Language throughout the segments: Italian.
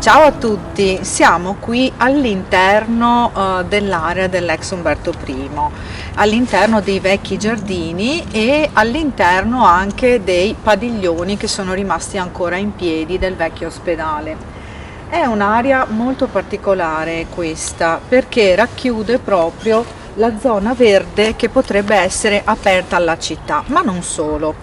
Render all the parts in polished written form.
Ciao a tutti, siamo qui all'interno dell'area dell'ex Umberto I, all'interno dei vecchi giardini e all'interno anche dei padiglioni che sono rimasti ancora in piedi del vecchio ospedale. È un'area molto particolare questa perché racchiude proprio la zona verde che potrebbe essere aperta alla città, ma non solo.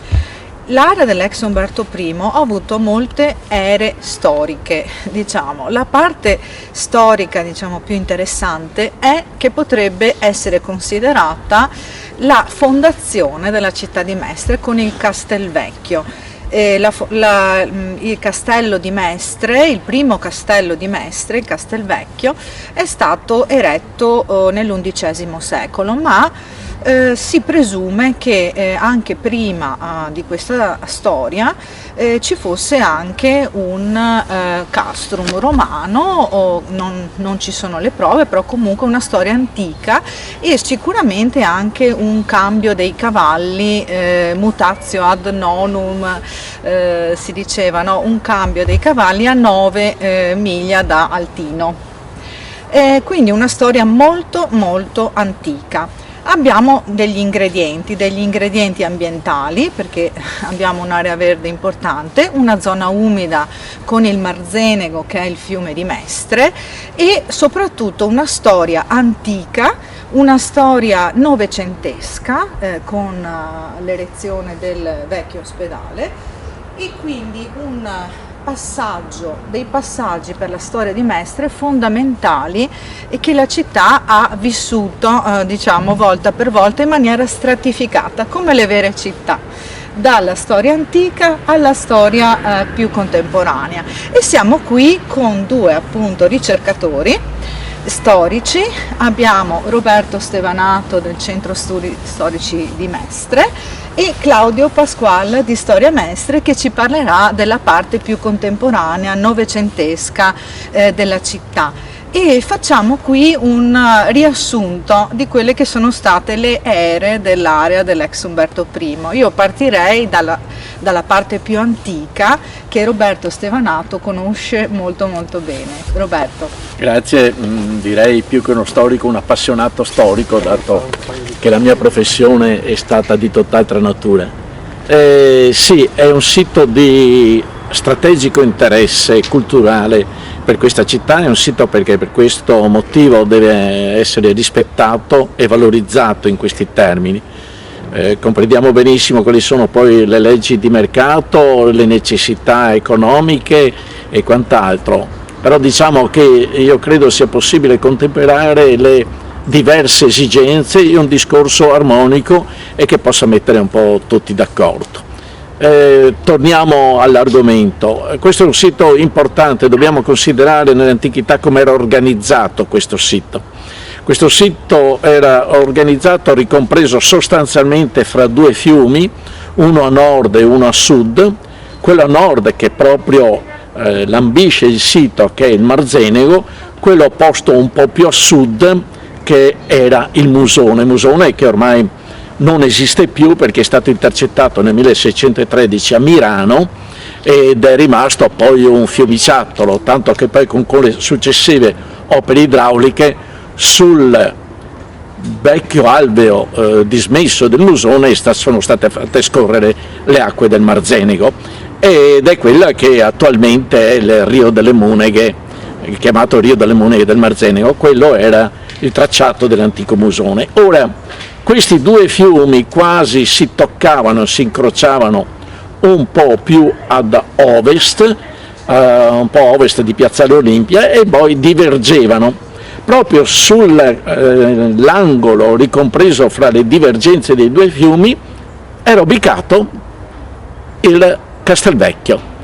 L'area dell'ex Umberto I ha avuto molte ere storiche, diciamo. La parte storica, diciamo, più interessante è che potrebbe essere considerata la fondazione della città di Mestre con il Castelvecchio. Il castello di Mestre, il primo castello di Mestre, il Castelvecchio, è stato eretto nell'XI secolo, ma si presume che anche prima di questa storia ci fosse anche un castrum romano, non ci sono le prove, però comunque una storia antica e sicuramente anche un cambio dei cavalli, mutatio ad nonum, si diceva, no? Un cambio dei cavalli a 9 miglia da Altino. Quindi una storia molto molto antica. Abbiamo degli ingredienti ambientali perché abbiamo un'area verde importante, una zona umida con il Marzenego che è il fiume di Mestre e soprattutto una storia antica, una storia novecentesca con l'erezione del vecchio ospedale e quindi dei passaggi per la storia di Mestre fondamentali e che la città ha vissuto diciamo volta per volta in maniera stratificata come le vere città, dalla storia antica alla storia più contemporanea. E siamo qui con due appunto ricercatori storici. Abbiamo Roberto Stevanato del Centro Studi Storici di Mestre e Claudio Pasqual di Storia Mestre che ci parlerà della parte più contemporanea, novecentesca della città. E facciamo qui un riassunto di quelle che sono state le ere dell'area dell'ex Umberto I. Io partirei dalla parte più antica che Roberto Stevanato conosce molto molto bene. Roberto. Grazie, direi più che uno storico, un appassionato storico, dato che la mia professione è stata di tutt'altra natura. Sì, è un sito di strategico interesse culturale per questa città, è un sito perché per questo motivo deve essere rispettato e valorizzato in questi termini. Comprendiamo benissimo quali sono poi le leggi di mercato, le necessità economiche e quant'altro, però diciamo che io credo sia possibile contemperare le diverse esigenze in un discorso armonico e che possa mettere un po' tutti d'accordo. Torniamo all'argomento. Questo è un sito importante, dobbiamo considerare nell'antichità come era organizzato questo sito. Questo sito era organizzato, ricompreso sostanzialmente fra due fiumi, uno a nord e uno a sud. Quello a nord che proprio lambisce il sito, che è il Marzenego, quello posto un po' più a sud che era il Musone che ormai non esiste più perché è stato intercettato nel 1613 a Mirano ed è rimasto poi un fiumiciattolo, tanto che poi con le successive opere idrauliche sul vecchio alveo dismesso del Musone sono state fatte scorrere le acque del Marzenego ed è quella che attualmente è il Rio delle Muneghe, chiamato Rio delle Muneghe del Marzenego. Quello era il tracciato dell'antico Musone. Ora, questi due fiumi quasi si toccavano, si incrociavano un po' più ad ovest, un po' a ovest di Piazzale Olimpia e poi divergevano. Proprio sull'angolo ricompreso fra le divergenze dei due fiumi era ubicato il Castelvecchio.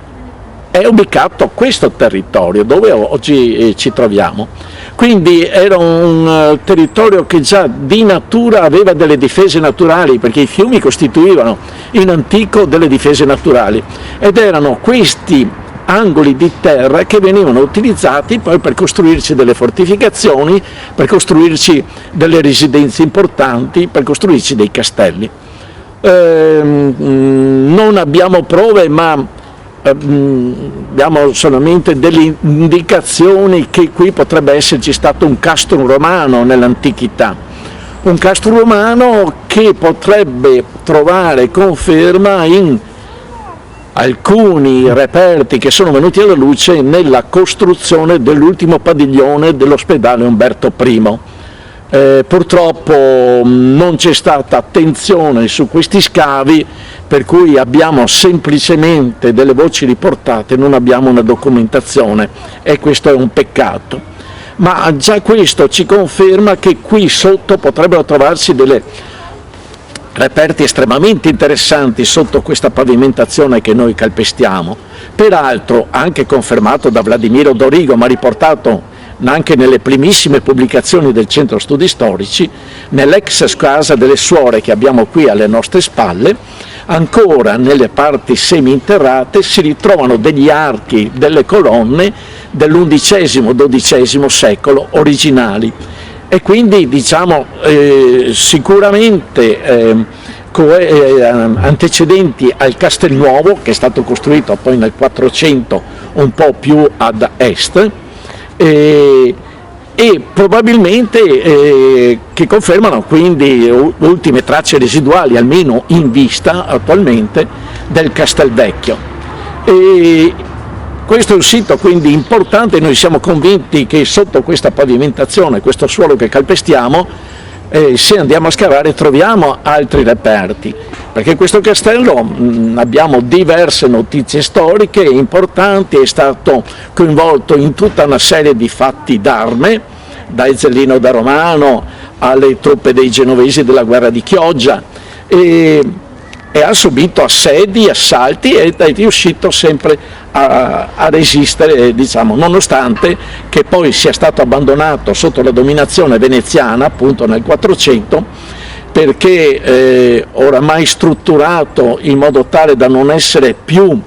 È ubicato questo territorio dove oggi ci troviamo. Quindi era un territorio che già di natura aveva delle difese naturali, perché i fiumi costituivano in antico delle difese naturali ed erano questi angoli di terra che venivano utilizzati poi per costruirci delle fortificazioni, per costruirci delle residenze importanti, per costruirci dei castelli. Non abbiamo prove, ma abbiamo solamente delle indicazioni che qui potrebbe esserci stato un castrum romano nell'antichità, un castrum romano che potrebbe trovare conferma in alcuni reperti che sono venuti alla luce nella costruzione dell'ultimo padiglione dell'ospedale Umberto I. Purtroppo non c'è stata attenzione su questi scavi, per cui abbiamo semplicemente delle voci riportate, non abbiamo una documentazione, e questo è un peccato. Ma già questo ci conferma che qui sotto potrebbero trovarsi delle reperti estremamente interessanti sotto questa pavimentazione che noi calpestiamo, peraltro anche confermato da Vladimiro Dorigo, ma riportato anche nelle primissime pubblicazioni del Centro Studi Storici, nell'ex casa delle suore che abbiamo qui alle nostre spalle. Ancora nelle parti semi-interrate si ritrovano degli archi, delle colonne dell'XI-XII secolo originali, e quindi diciamo sicuramente antecedenti al Castelnuovo, che è stato costruito poi nel 400 un po' più ad est, e probabilmente che confermano quindi ultime tracce residuali, almeno in vista attualmente, del Castelvecchio. Questo è un sito quindi importante. Noi siamo convinti che sotto questa pavimentazione, questo suolo che calpestiamo, se andiamo a scavare troviamo altri reperti, perché questo castello abbiamo diverse notizie storiche importanti, è stato coinvolto in tutta una serie di fatti d'arme, da Ezzelino da Romano alle truppe dei genovesi della guerra di Chioggia, e ha subito assedi, assalti, ed è riuscito sempre a resistere, diciamo, nonostante che poi sia stato abbandonato sotto la dominazione veneziana appunto nel 400, perché oramai strutturato in modo tale da non essere più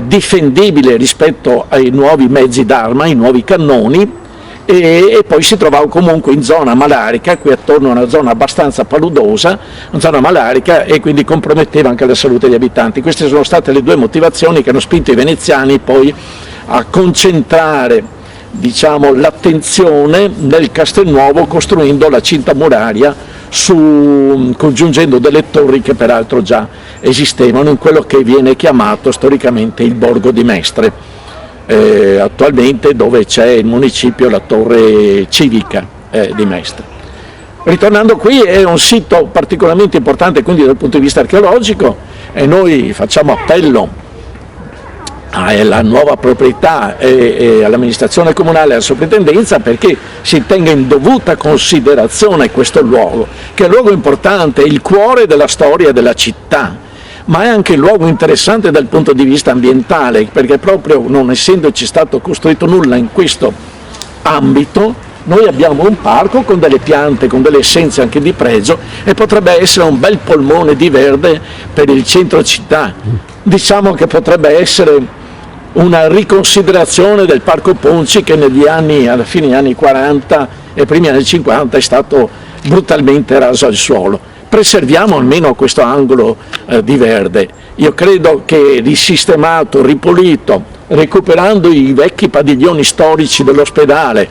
difendibile rispetto ai nuovi mezzi d'arma, ai nuovi cannoni, e poi si trovava comunque in zona malarica, qui attorno a una zona abbastanza paludosa, una zona malarica, e quindi comprometteva anche la salute degli abitanti. Queste sono state le due motivazioni che hanno spinto i veneziani poi a concentrare, diciamo, l'attenzione nel Castelnuovo, costruendo la cinta muraria, congiungendo delle torri che peraltro già esistevano in quello che viene chiamato storicamente il Borgo di Mestre, attualmente, dove c'è il municipio, la torre civica di Mestre. Ritornando qui, è un sito particolarmente importante quindi dal punto di vista archeologico, e noi facciamo appello alla nuova proprietà e all'amministrazione comunale e alla soprintendenza perché si tenga in dovuta considerazione questo luogo, che è un luogo importante, il cuore della storia della città, ma è anche un luogo interessante dal punto di vista ambientale, perché proprio non essendoci stato costruito nulla in questo ambito, noi abbiamo un parco con delle piante, con delle essenze anche di pregio, e potrebbe essere un bel polmone di verde per il centro città. Diciamo che potrebbe essere una riconsiderazione del Parco Ponci, che negli anni, alla fine degli anni 40 e primi anni 50, è stato brutalmente raso al suolo. Preserviamo almeno questo angolo di verde. Io credo che risistemato, ripulito, recuperando i vecchi padiglioni storici dell'ospedale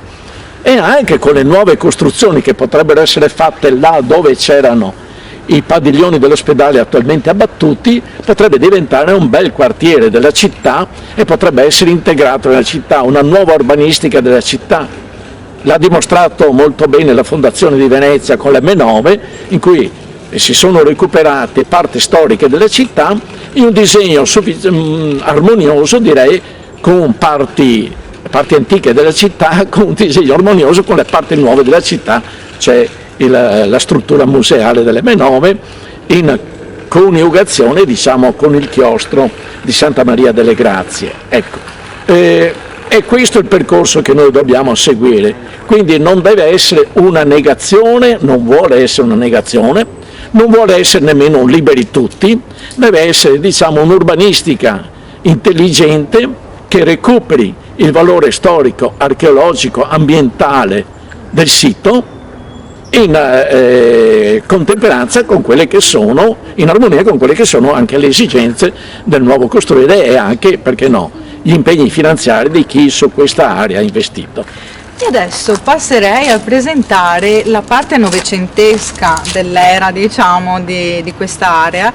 e anche con le nuove costruzioni che potrebbero essere fatte là dove c'erano i padiglioni dell'ospedale attualmente abbattuti, potrebbe diventare un bel quartiere della città e potrebbe essere integrato nella città, una nuova urbanistica della città. L'ha dimostrato molto bene la Fondazione di Venezia con l'M9, in cui si sono recuperate parti storiche della città in un disegno armonioso, direi, con parti antiche della città, con un disegno armonioso con le parti nuove della città, cioè la struttura museale dell'M9 in coniugazione, diciamo, con il chiostro di Santa Maria delle Grazie. Ecco. E questo è il percorso che noi dobbiamo seguire, quindi non deve essere una negazione, non vuole essere una negazione, non vuole essere nemmeno un liberi tutti, deve essere, diciamo, un'urbanistica intelligente che recuperi il valore storico, archeologico, ambientale del sito, in contemperanza con quelle che sono, in armonia con quelle che sono anche le esigenze del nuovo costruire e anche, perché no, gli impegni finanziari di chi su questa area ha investito. E adesso passerei a presentare la parte novecentesca dell'era, diciamo, di quest'area,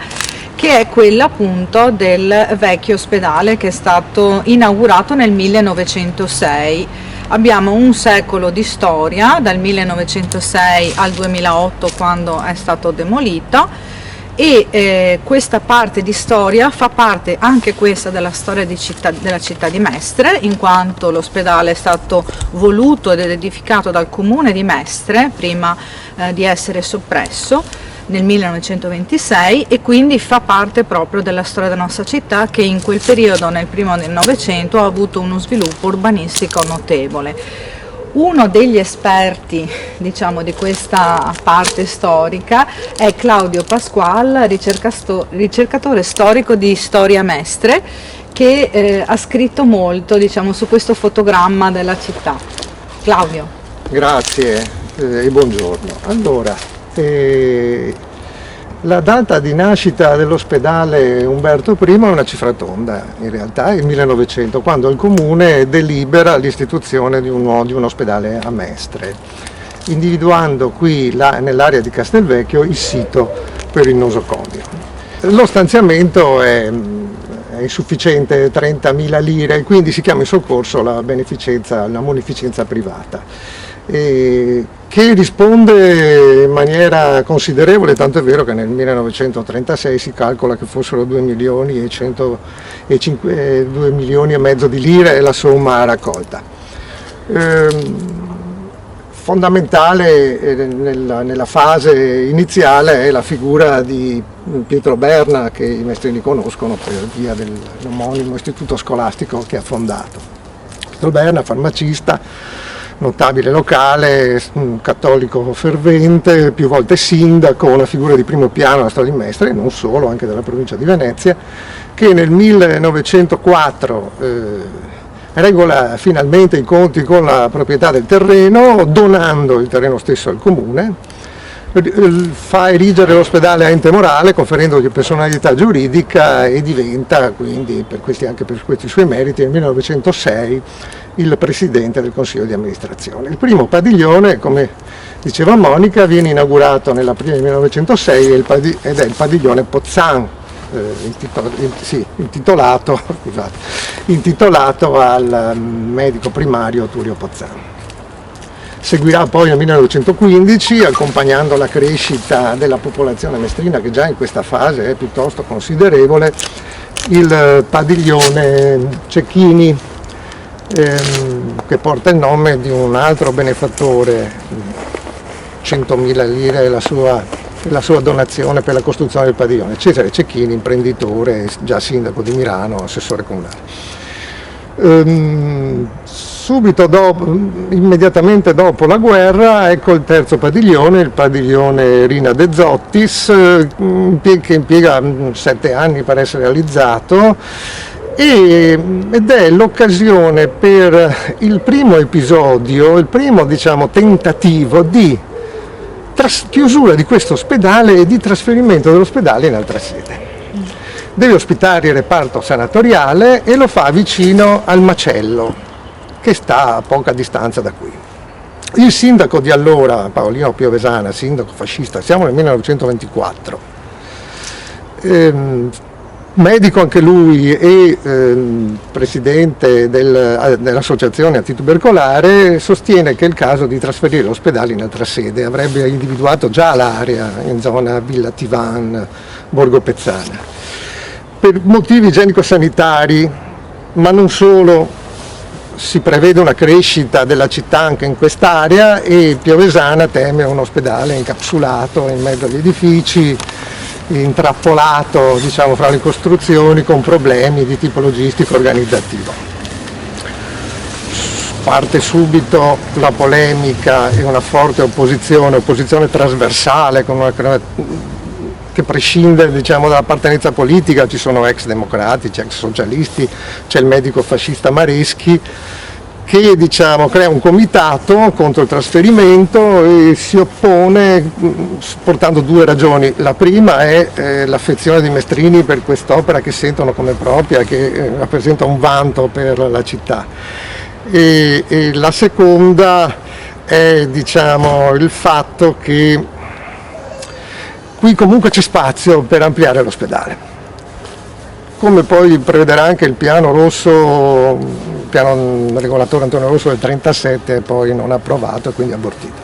che è quella appunto del vecchio ospedale che è stato inaugurato nel 1906. Abbiamo un secolo di storia, dal 1906 al 2008 quando è stato demolito, e questa parte di storia fa parte anche questa della storia della città di Mestre, in quanto l'ospedale è stato voluto ed edificato dal comune di Mestre prima di essere soppresso nel 1926, e quindi fa parte proprio della storia della nostra città, che in quel periodo, nel primo del Novecento, ha avuto uno sviluppo urbanistico notevole. Uno degli esperti, diciamo, di questa parte storica è Claudio Pasqual, ricercatore storico di Storia Mestre, che ha scritto molto, diciamo, su questo fotogramma della città. Claudio. Grazie e buongiorno. Allora, la data di nascita dell'ospedale Umberto I è una cifra tonda, in realtà è il 1900, quando il comune delibera l'istituzione di un ospedale a Mestre, individuando qui nell'area di Castelvecchio il sito per il nosocomio. Lo stanziamento è insufficiente, 30.000 lire, quindi si chiama in soccorso la munificenza privata, che risponde in maniera considerevole, tanto è vero che nel 1936 si calcola che fossero 2 milioni e mezzo di lire la somma raccolta. Fondamentale nella fase iniziale è la figura di Pietro Berna, che i mestrini conoscono per via dell'omonimo istituto scolastico che ha fondato. Pietro Berna, farmacista, notabile locale, cattolico fervente, più volte sindaco, una figura di primo piano nella storia di Mestre, e non solo, anche della provincia di Venezia, che nel 1904 regola finalmente i conti con la proprietà del terreno, donando il terreno stesso al comune, fa erigere l'ospedale a ente morale, conferendogli personalità giuridica, e diventa quindi, anche per questi suoi meriti, nel 1906 il presidente del consiglio di amministrazione. Il primo padiglione, come diceva Monica, viene inaugurato nella prima del 1906 ed è il padiglione Pozzan, intitolato al medico primario Tullio Pozzan. Seguirà poi nel 1915, accompagnando la crescita della popolazione mestrina, che già in questa fase è piuttosto considerevole, il padiglione Cecchini, che porta il nome di un altro benefattore, 100.000 lire la sua donazione per la costruzione del padiglione, Cesare Cecchini, imprenditore, già sindaco di Milano, assessore comunale. Immediatamente dopo la guerra, ecco il terzo padiglione, il padiglione Rina de Zottis, che impiega 7 anni per essere realizzato, ed è l'occasione per il primo episodio, il primo, diciamo, tentativo di chiusura di questo ospedale e di trasferimento dell'ospedale in altra sede. Deve ospitare il reparto sanatoriale e lo fa vicino al macello, che sta a poca distanza da qui. Il sindaco di allora, Paolino Piovesana, sindaco fascista, siamo nel 1924, medico anche lui e presidente dell'associazione antitubercolare, sostiene che è il caso di trasferire l'ospedale in altra sede. Avrebbe individuato già l'area in zona Villa Tivan, Borgo Pezzana, per motivi igienico-sanitari, ma non solo. Si prevede una crescita della città anche in quest'area, e Piovesana teme un ospedale incapsulato in mezzo agli edifici, intrappolato, diciamo, fra le costruzioni, con problemi di tipo logistico organizzativo. Parte subito la polemica e una forte opposizione trasversale, che prescinde, diciamo, dall'appartenenza politica. Ci sono ex democratici, ex socialisti, c'è il medico fascista Mareschi, che diciamo, crea un comitato contro il trasferimento e si oppone portando due ragioni. La prima è l'affezione di Mestrini per quest'opera che sentono come propria, che rappresenta un vanto per la città. E la seconda è diciamo, il fatto che qui comunque c'è spazio per ampliare l'ospedale. Come poi prevederà anche il piano rosso, il piano regolatore Antonio Rosso del 1937, poi non approvato e quindi abortito.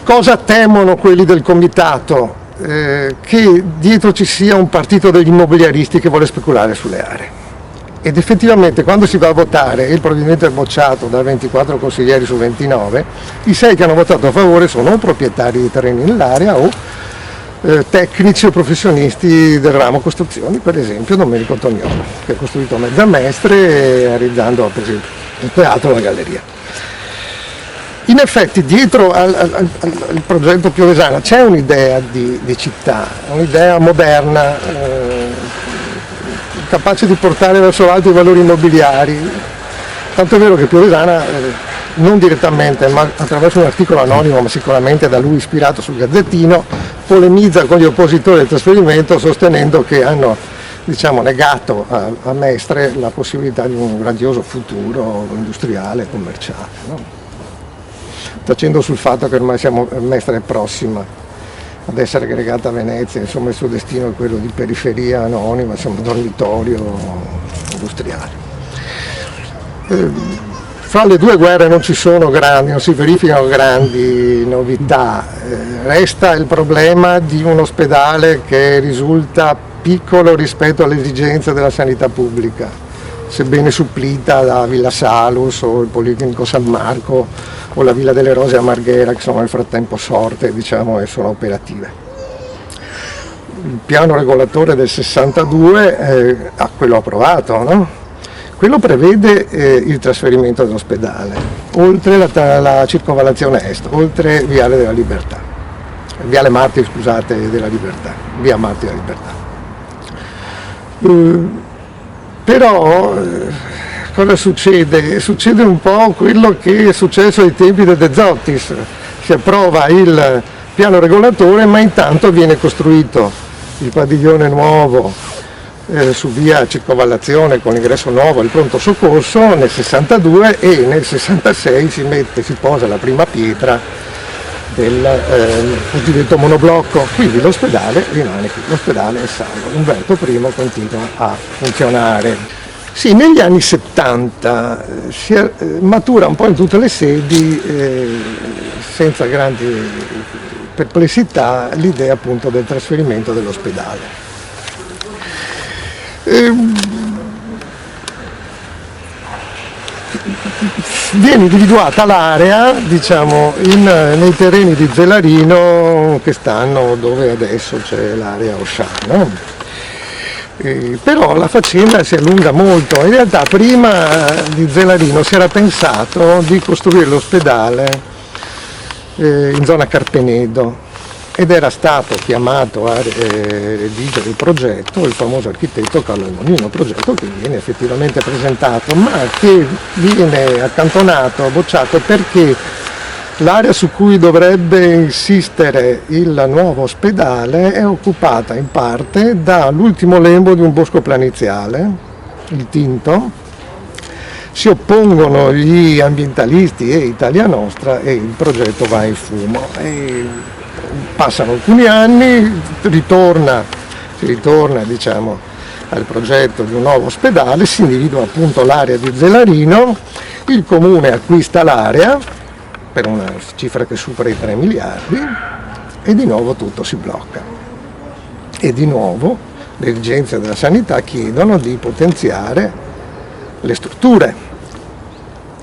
Cosa temono quelli del comitato? Che dietro ci sia un partito degli immobiliaristi che vuole speculare sulle aree. Ed effettivamente quando si va a votare e il provvedimento è bocciato da 24 consiglieri su 29, i 6 che hanno votato a favore sono o proprietari di terreni nell'area o tecnici o professionisti del ramo costruzioni, per esempio Domenico Tognolo, che ha costruito mezza Mestre realizzando per esempio il teatro e la galleria. In effetti dietro al progetto Piovesana c'è un'idea di città, un'idea moderna, capace di portare verso l'alto i valori immobiliari, tanto è vero che Piovesana non direttamente ma attraverso un articolo anonimo, ma sicuramente da lui ispirato sul Gazzettino, polemizza con gli oppositori del trasferimento sostenendo che hanno diciamo, negato a Mestre la possibilità di un grandioso futuro industriale e commerciale, no? Tacendo sul fatto che ormai Mestre è prossima ad essere aggregata a Venezia, insomma il suo destino è quello di periferia anonima, insomma dormitorio industriale. Fra le due guerre non si verificano grandi novità, resta il problema di un ospedale che risulta piccolo rispetto alle esigenze della sanità pubblica, sebbene supplita da Villa Salus o il Policlinico San Marco o la Villa delle Rose a Marghera, che sono nel frattempo sorte diciamo, e sono operative. Il piano regolatore del 62, quello approvato, no? Quello prevede il trasferimento dell'ospedale, oltre la circonvallazione est, oltre Viale della Libertà, Viale Martiri, scusate, della Libertà, Via Martiri della Libertà. Però cosa succede? Succede un po' quello che è successo ai tempi del De Zottis, si approva il piano regolatore ma intanto viene costruito il padiglione nuovo su via Circonvallazione con l'ingresso nuovo, il pronto soccorso nel 62 e nel 66 si posa la prima pietra del cosiddetto monoblocco, quindi l'ospedale rimane qui, l'ospedale è salvo, Umberto I continua a funzionare. Sì, negli anni 70 si matura un po' in tutte le sedi, senza grandi perplessità, l'idea appunto del trasferimento dell'ospedale. Viene individuata l'area diciamo, nei terreni di Zelarino che stanno dove adesso c'è l'area Auchan, no? Però la faccenda si allunga molto. In realtà prima di Zelarino si era pensato di costruire l'ospedale in zona Carpenedo ed era stato chiamato a redigere il progetto il famoso architetto Carlo Monino, progetto che viene effettivamente presentato ma che viene accantonato, bocciato perché l'area su cui dovrebbe insistere il nuovo ospedale è occupata in parte dall'ultimo lembo di un bosco planiziale, il Tinto. Si oppongono gli ambientalisti e Italia Nostra e il progetto va in fumo. Passano alcuni anni, si ritorna diciamo, al progetto di un nuovo ospedale, si individua appunto l'area di Zelarino, il comune acquista l'area per una cifra che supera i 3 miliardi e di nuovo tutto si blocca. E di nuovo le esigenze della sanità chiedono di potenziare le strutture.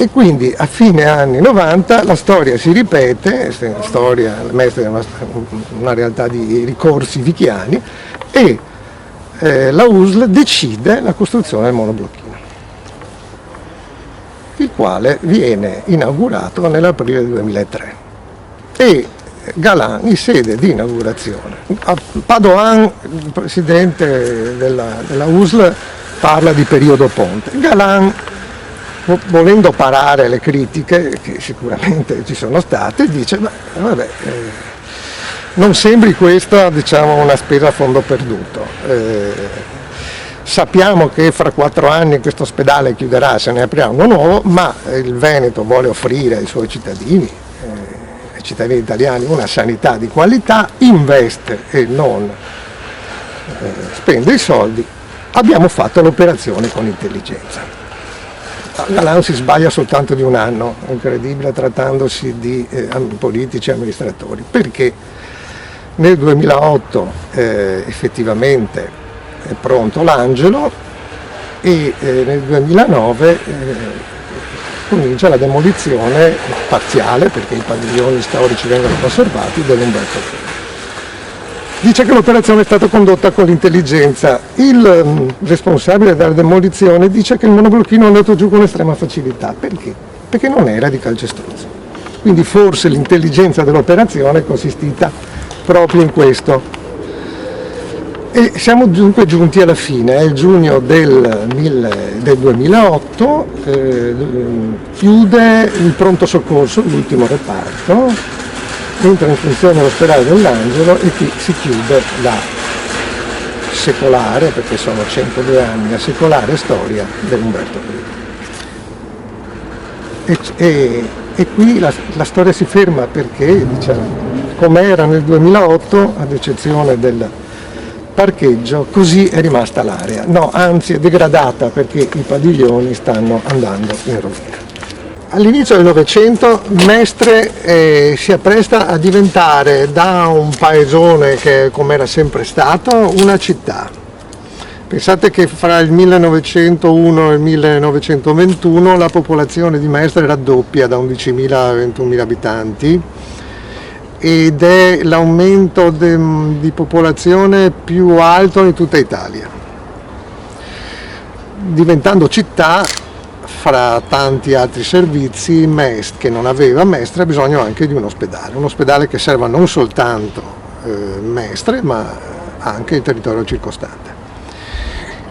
E quindi a fine anni 90 la storia si ripete, Mestre è una realtà di ricorsi vichiani e la USL decide la costruzione del monoblocchino, il quale viene inaugurato nell'aprile del 2003 e Galan in sede di inaugurazione. Padoan, il presidente della USL, parla di periodo ponte. Galan, volendo parare le critiche, che sicuramente ci sono state, dice ma vabbè, non sembri questa, diciamo, una spesa a fondo perduto. Sappiamo che fra 4 anni questo ospedale chiuderà, se ne aprirà uno nuovo, ma il Veneto vuole offrire ai suoi cittadini, ai cittadini italiani, una sanità di qualità, investe e non spende i soldi. Abbiamo fatto l'operazione con intelligenza. Galan si sbaglia soltanto di un anno, è incredibile, trattandosi di politici e amministratori, perché nel 2008 effettivamente è pronto l'Angelo e nel 2009 comincia la demolizione parziale, perché i padiglioni storici vengono conservati, dell'Umberto I. Dice che l'operazione è stata condotta con l'intelligenza. Il responsabile della demolizione dice che il monoblocchino è andato giù con estrema facilità. Perché? Perché non era di calcestruzzo. Quindi forse l'intelligenza dell'operazione è consistita proprio in questo. E siamo dunque giunti alla fine. È il giugno del 2008, chiude il pronto soccorso, l'ultimo reparto, entra in funzione l'ospedale dell'Angelo e qui si chiude la secolare, perché sono 102 anni, la secolare storia dell'Umberto I. E qui la storia si ferma, perché, diciamo, come era nel 2008, ad eccezione del parcheggio, così è rimasta l'area. No, anzi è degradata, perché i padiglioni stanno andando in rovina. All'inizio del Novecento Mestre si appresta a diventare, da un paesone che come era sempre stato, una città. Pensate che fra il 1901 e il 1921 la popolazione di Mestre raddoppia da 11.000 a 21.000 abitanti ed è l'aumento di popolazione più alto in tutta Italia. Diventando città, fra tanti altri servizi, che non aveva Mestre, ha bisogno anche di un ospedale che serva non soltanto Mestre, ma anche il territorio circostante.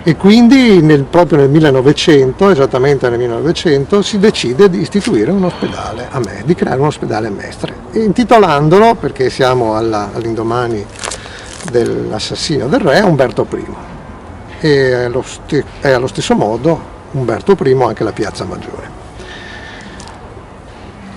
E quindi proprio nel 1900, esattamente nel 1900, si decide di istituire un ospedale di creare un ospedale a Mestre, intitolandolo, perché siamo all'indomani dell'assassinio del re, Umberto I. E allo stesso modo Umberto I anche la Piazza Maggiore.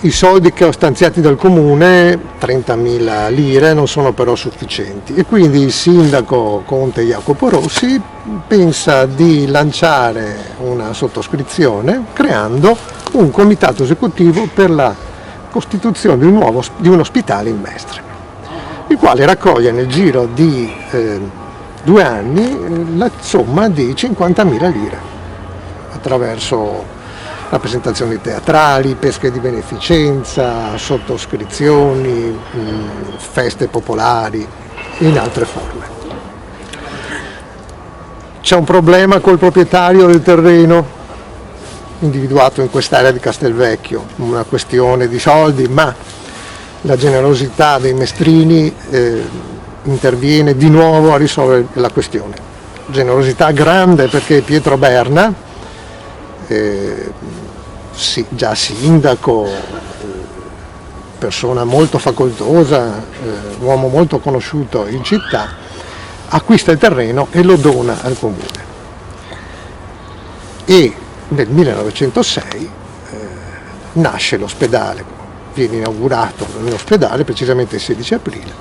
I soldi che ho stanziati dal comune, 30.000 lire, non sono però sufficienti e quindi il sindaco Conte Jacopo Rossi pensa di lanciare una sottoscrizione creando un comitato esecutivo per la costituzione di un ospedale in Mestre, il quale raccoglie nel giro di 2 anni la somma di 50.000 lire attraverso rappresentazioni teatrali, pesche di beneficenza, sottoscrizioni, feste popolari e in altre forme. C'è un problema col proprietario del terreno, individuato in quest'area di Castelvecchio, una questione di soldi, ma la generosità dei mestrini interviene di nuovo a risolvere la questione. Generosità grande, perché Pietro Berna, già sindaco, persona molto facoltosa, uomo molto conosciuto in città, acquista il terreno e lo dona al comune. E nel 1906 nasce l'ospedale, viene inaugurato l'ospedale precisamente il 16 aprile,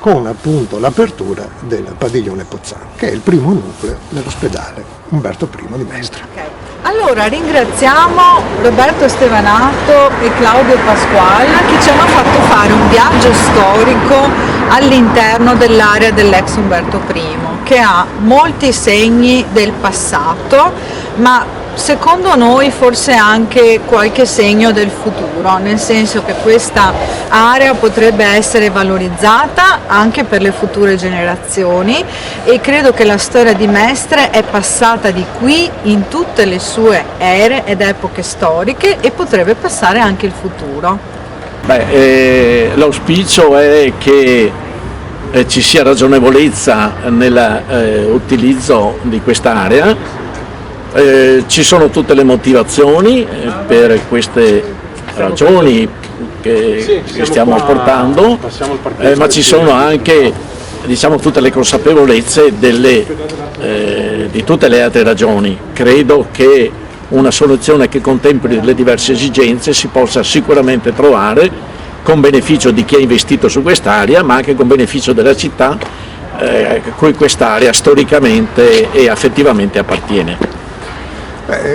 con appunto l'apertura del padiglione Pozzan, che è il primo nucleo dell'ospedale Umberto I di Mestre. Okay. Allora ringraziamo Roberto Stevanato e Claudio Pasquale che ci hanno fatto fare un viaggio storico all'interno dell'area dell'ex Umberto I, che ha molti segni del passato, ma secondo noi forse anche qualche segno del futuro, nel senso che questa area potrebbe essere valorizzata anche per le future generazioni e credo che la storia di Mestre è passata di qui in tutte le sue ere ed epoche storiche e potrebbe passare anche il futuro. L'auspicio è che ci sia ragionevolezza nell'utilizzo di quest'area. Ci sono tutte le motivazioni per queste ragioni che stiamo portando, ma ci sono anche, diciamo, tutte le consapevolezze di tutte le altre ragioni. Credo che una soluzione che contempli le diverse esigenze si possa sicuramente trovare con beneficio di chi ha investito su quest'area, ma anche con beneficio della città a cui quest'area storicamente e affettivamente appartiene.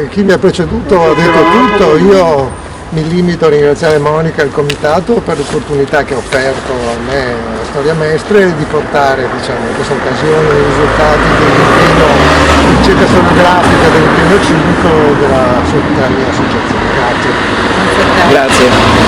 Chi mi ha preceduto ha detto tutto, io mi limito a ringraziare Monica e il comitato per l'opportunità che ha offerto a me a Storia Mestre di portare, diciamo, in questa occasione i risultati dell'impegno di ricerca storiografica dell'impegno civico della mia associazione. Grazie. Grazie.